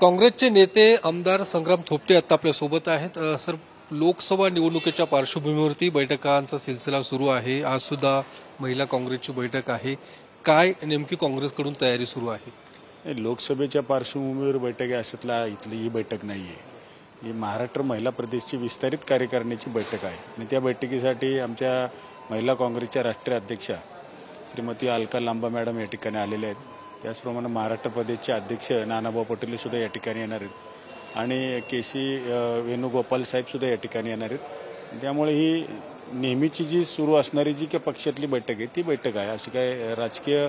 काँग्रेसचे नेते आमदार संग्राम थोपटे आता आपल्या सोबत आहेत। सर, लोकसभा निवडणुकीच्या पार्श्वभूमीवरती बैठकांचा सिलसिला सुरू आहे। आज सुद्धा महिला काँग्रेसची बैठक आहे। काय नेमकी काँग्रेसकडून तयारी सुरू आहे? लोकसभेच्या पार्श्वभूमीवर बैठक आहे अशातला इथली ही बैठक नाही आहे। ही महाराष्ट्र महिला प्रदेशची विस्तारित कार्यकारिणीची बैठक आहे आणि त्या बैठकीसाठी आमच्या महिला काँग्रेसच्या राष्ट्रीय अध्यक्षा श्रीमती अलका लांबा मॅडम या ठिकाणी आलेल्या आहेत। त्याचप्रमाणे महाराष्ट्र प्रदेशचे अध्यक्ष नानाभाऊ पटोले सुद्धा या ठिकाणी येणार आहेत आणि केसी वेणुगोपाल साहेब सुद्धा या ठिकाणी येणार आहेत। त्यामुळे ही नेहमीची जी सुरू असणारी जी काही पक्षातली बैठक आहे ती बैठक आहे, अशी काय राजकीय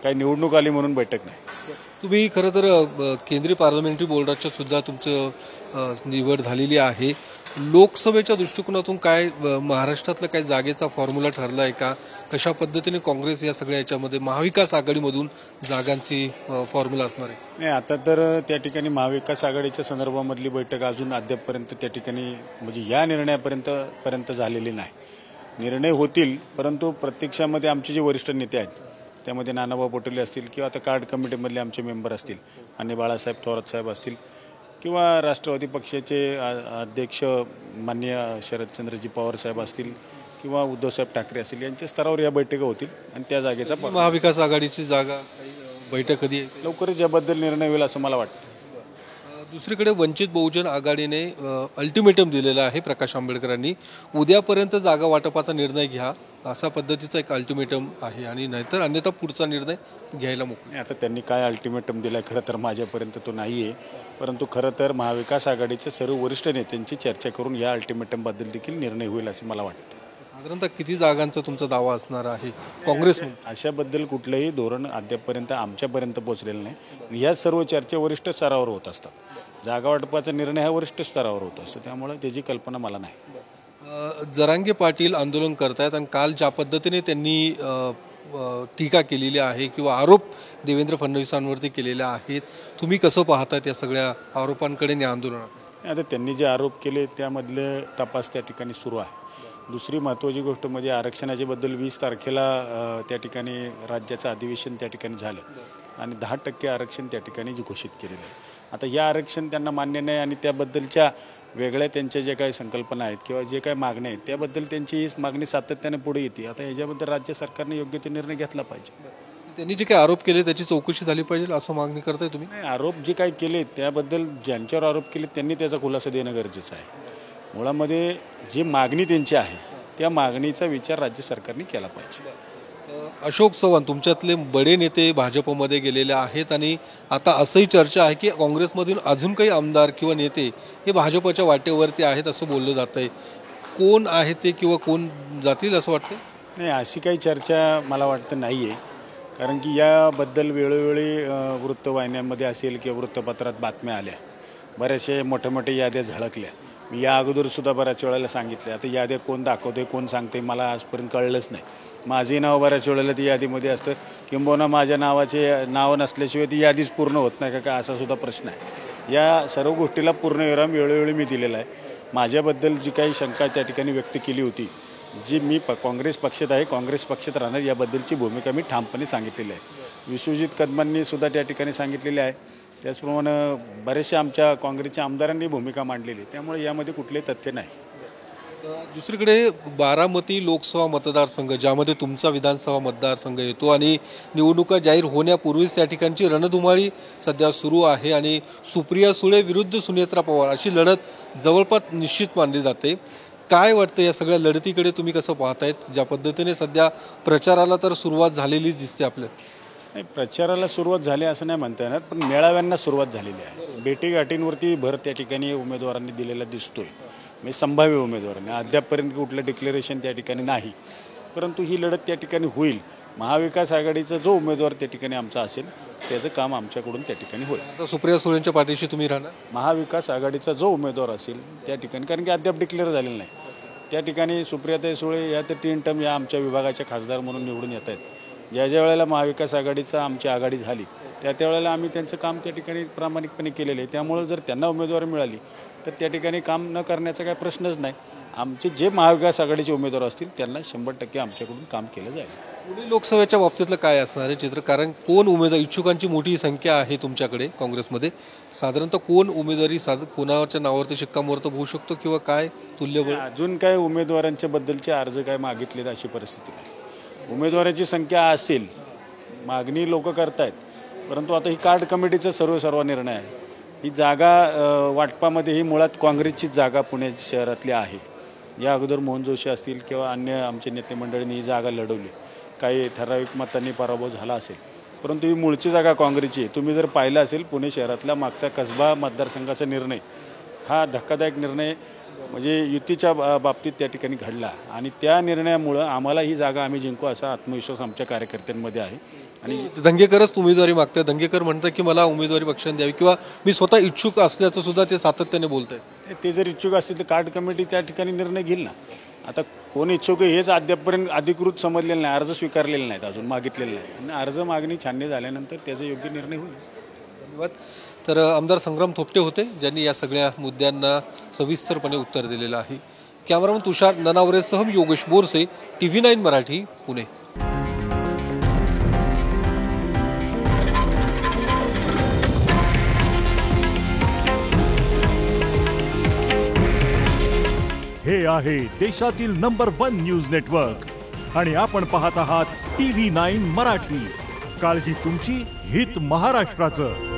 काही निवडणूक आली म्हणून बैठक नाही। तुम्ही खरं तर केंद्रीय पार्लमेंटरी बोर्डाच्या सुद्धा तुमचं निवड झालेली आहे। लोकसभेच्या दृष्टिकोनातून काय महाराष्ट्रातला काय जागेचा फॉर्म्युला ठरला आहे का? कशा पद्धतीने काँग्रेस या सगळ्या याच्यामध्ये महाविकास आघाडीमधून जागांची फॉर्म्युला असणार आहे? नाही, आता तर त्या ठिकाणी महाविकास आघाडीच्या संदर्भामधली बैठक अजून अद्यापपर्यंत त्या ठिकाणी म्हणजे या निर्णयापर्यंत झालेली नाही। निर्णय होतील, परंतु प्रत्यक्षामध्ये आमचे जे वरिष्ठ नेते आहेत त्यामध्ये नानाभाऊ पटोले असतील किंवा आता कार्ड कमिटीमधले आमचे मेंबर असतील आणि बाळासाहेब थोरात साहेब असतील किंवा राष्ट्रवादी पक्षाचे अध्यक्ष माननीय शरदचंद्रजी पवार साहेब असतील किंवा उद्धवसाहेब ठाकरे असतील, यांच्या स्तरावर या बैठका होतील आणि त्या जागेचा महाविकास आघाडीची जागा बैठक कधी आहे? लवकरच याबद्दल निर्णय होईल असं मला वाटतं। दुसरीकडे वंचित बहुजन आघाडीने अल्टिमेटम दिलेला आहे प्रकाश आंबेडकरांनी, उद्यापर्यंत जागा वाटपाचा निर्णय घ्या असा पद्धतीचा एक अल्टिमेटम आहे आणि नाहीतर अन्यथा पुढचा निर्णय घ्यायला मोकळे। आता त्यांनी काय अल्टिमेटम दिलाय खरं तर माझ्यापर्यंत तो नाही आहे, परंतु खरं तर महाविकास आघाडीच्या सर्व वरिष्ठ नेत्यांची चर्चा करून या अल्टिमेटमबद्दल देखील निर्णय होईल असं मला वाटतं। साधारणतः किती जागांचा तुमचा दावा असणार आहे काँग्रेस? अशाबद्दल कुठलंही धोरण अद्यापपर्यंत आमच्यापर्यंत पोहोचलेलं नाही। या सर्व चर्चा वरिष्ठ स्तरावर होत असतात। जागा वाटपाचा निर्णय हा वरिष्ठ स्तरावर होत असतो, त्यामुळे त्याची कल्पना मला नाही। जरांगे पाटील आंदोलन करतायत आणि काल ज्या पद्धतीने त्यांनी टीका केलेली आहे किंवा आरोप देवेंद्र फडणवीसांवरती केलेले आहेत, तुम्ही कसं पाहतात या सगळ्या आरोपांकडे या आंदोलनात? आता त्यांनी जे आरोप केले त्यामधले तपास त्या ठिकाणी सुरू आहे। दुसरी महत्त्वाची गोष्ट म्हणजे आरक्षणाच्या बद्दल 20 तारखेला त्या ठिकाणी राज्याचं अधिवेशन त्या ठिकाणी झालं आणि 10% आरक्षण त्या ठिकाणी घोषित केलेलं आहे। आता या आरक्षण त्यांना मान्य नाही आणि त्याबद्दलच्या वेगळ्या त्यांच्या जे काही संकल्पना आहेत किंवा जे काही मागण्या आहेत त्याबद्दल त्यांची ही मागणी सातत्याने पुढे येते। आता याच्याबद्दल राज्य सरकारने योग्य ते निर्णय घेतला पाहिजे। त्यांनी जे काही आरोप केले त्याची चौकशी झाली पाहिजे असं मागणी करताय तुम्ही? नाही, आरोप जे काही केले त्याबद्दल ज्यांच्यावर आरोप केले त्यांनी त्याचा खुलासा देणं गरजेचं आहे। मुळामध्ये जी मागणी त्यांची आहे त्या मागणीचा विचार राज्य सरकारने केला पाहिजे। अशोक चव्हाण तुमच्यातले बडे नेते भाजपमध्ये गेलेले आहेत आणि आता असंही चर्चा आहे की काँग्रेसमधून अजून काही आमदार किंवा नेते हे भाजपच्या वाटेवरती आहेत असं बोललं जात आहे। कोण आहे ते किंवा कोण जातील असं वाटतं? नाही, अशी काही चर्चा मला वाटतं नाही आहे, कारण की याबद्दल वेळोवेळी वृत्तवाहिन्यांमध्ये असेल किंवा वृत्तपत्रात बातम्या आल्या, बऱ्याचशा मोठ्या याद्या झळकल्या। मी या अगोदरसुद्धा बऱ्याच वेळेला सांगितले, आता याद्या कोण दाखवते कोण सांगते मला आजपर्यंत कळलंच नाही। माझे नाव बऱ्याच वेळेला ती यादीमध्ये असतं, किंबहुना माझ्या नावाचे नाव नसल्याशिवाय ती यादीच पूर्ण होत नाही का असा सुद्धा प्रश्न आहे। या सर्व गोष्टीला पूर्णविराम वेळोवेळी मी दिलेला आहे। माझ्याबद्दल जी काही शंका त्या ठिकाणी व्यक्त केली होती, जी मी काँग्रेस पक्षात आहे, काँग्रेस पक्षात राहणार याबद्दलची भूमिका मी ठामपणे सांगितलेली आहे। विश्वजित कदमांनी सुद्धा त्या ठिकाणी सांगितलेली आहे, त्याचप्रमाणे बरेचशा आमच्या काँग्रेसच्या आमदारांनी भूमिका मांडलेली, त्यामुळे यामध्ये कुठलेही तथ्य नाही। दुसरीकडे बारामती लोकसभा मतदारसंघ ज्यामध्ये तुमचा विधानसभा मतदारसंघ येतो आणि निवडणुका जाहीर होण्यापूर्वीच त्या ठिकाणची रणधुमाळी सध्या सुरू आहे आणि सुप्रिया सुळे विरुद्ध सुनेत्रा पवार अशी लढत जवळपास निश्चित मानली जाते। काय वाटतं या सगळ्या लढतीकडे तुम्ही कसं पाहतायत? ज्या पद्धतीने सध्या प्रचाराला तर सुरुवात झालेलीच दिसते आपल्या? नाही, प्रचाराला सुरुवात झाली असं नाही म्हणता येणार, पण मेळाव्यांना सुरुवात झालेली आहे। भेटीगाठींवरती भर त्या ठिकाणी उमेदवारांनी दिलेला दिसतोय, म्हणजे संभाव्य उमेदवारांनी। अद्यापपर्यंत कुठलं डिक्लेरेशन त्या ठिकाणी नाही, परंतु ही लढत त्या ठिकाणी होईल। महाविकास आघाडीचा जो उमेदवार त्या ठिकाणी आमचा असेल त्याचं काम आमच्याकडून त्या ठिकाणी होईल। आता सुप्रिया सुळेंच्या पाठीशी तुम्ही राहणार? महाविकास आघाडीचा जो उमेदवार असेल त्या ठिकाणी, कारण की अद्याप डिक्लेअर झालेलं नाही, त्या ठिकाणी सुप्रियाताई सुळे या तर 3 टर्म या आमच्या विभागाच्या खासदार म्हणून निवडून येत आहेत। ज्या वेळेला महाविकास आघाडीचा आमची आघाडी झाली त्यावेळेला आम्ही त्यांचं काम त्या ठिकाणी प्रामाणिकपणे केलेलं आहे, त्यामुळे जर त्यांना उमेदवारी मिळाली तर त्या ठिकाणी काम न करण्याचा काही प्रश्नच नाही। आमचे जे महाविकास आघाडीचे उमेदवार असतील त्यांना 100% आमच्याकडून काम केलं जाईल. पुणे लोकसभेच्या बाबतीतलं काय असणार आहे चित्र? कारण कोण उमेदवार, इच्छुकांची मोठी संख्या आहे तुमच्याकडे काँग्रेसमध्ये, साधारणतः कोण उमेदवारी कोणाच्या नावावरती शिक्कामोर्तब होऊ शकतो किंवा काय तुल्यबळ? अजून काय उमेदवारांच्या बद्दलचे अर्ज काय मागितलेत अशी परिस्थिती नाही. उमेदवाराची संख्या असेल, मागणी लोक करतायत, परंतु आता ही कार्ड कमिटीचा सर्व निर्णय आहे. ही जागा वाटपामध्ये ही मुळात काँग्रेसची जागा पुणे शहरातली आहे. या अगोदर मोहन जोशी असतील किंवा अन्य आमचे नेते मंडळींनी ही जागा लढवली, काही ठराविक मतांनी पराभव झाला असेल, परंतु ही मूळची जागा काँग्रेसची आहे. तुम्ही जर पाहिलं असेल पुणे शहरातला मागचा कसबा मतदारसंघाचा निर्णय हा धक्कादायक निर्णय म्हणजे युतीच्या बाबतीत त्या ठिकाणी घडला आणि त्या निर्णयामुळं आम्हाला ही जागा आम्ही जिंकू असा आत्मविश्वास आमच्या कार्यकर्त्यांमध्ये आहे. आणि दंगेकरच उमेदवारी मागतात. दंगेकर म्हणतात की मला उमेदवारी पक्षाने द्यावी किंवा मी स्वतः इच्छुक असल्याचं सुद्धा ते सातत्याने बोलत आहेत. ते जर इच्छुक असतील तर कार्ड कमिटी त्या ठिकाणी निर्णय घेईल ना. आता कोण इच्छुक आहे हेच अद्यापपर्यंत अधिकृत समजलेलं नाही, अर्ज स्वीकारलेले नाहीत, अजून मागितलेले नाही आणि अर्ज मागणी छाननी झाल्यानंतर त्याचा योग्य निर्णय होईल. धन्यवाद. तर आमदार संग्राम थोपटे होते ज्यांनी या सगळ्या मुद्द्यांना सविस्तरपणे उत्तर दिलेलं आहे. कॅमेरामन तुषार ननावरेसह योगेश बोरसे, TV9 मराठी, पुणे. हे आहे देशातील नंबर 1 न्यूज नेटवर्क आणि आपण पाहत आहात TV9 मराठी. काळजी तुमची, हित महाराष्ट्राचं.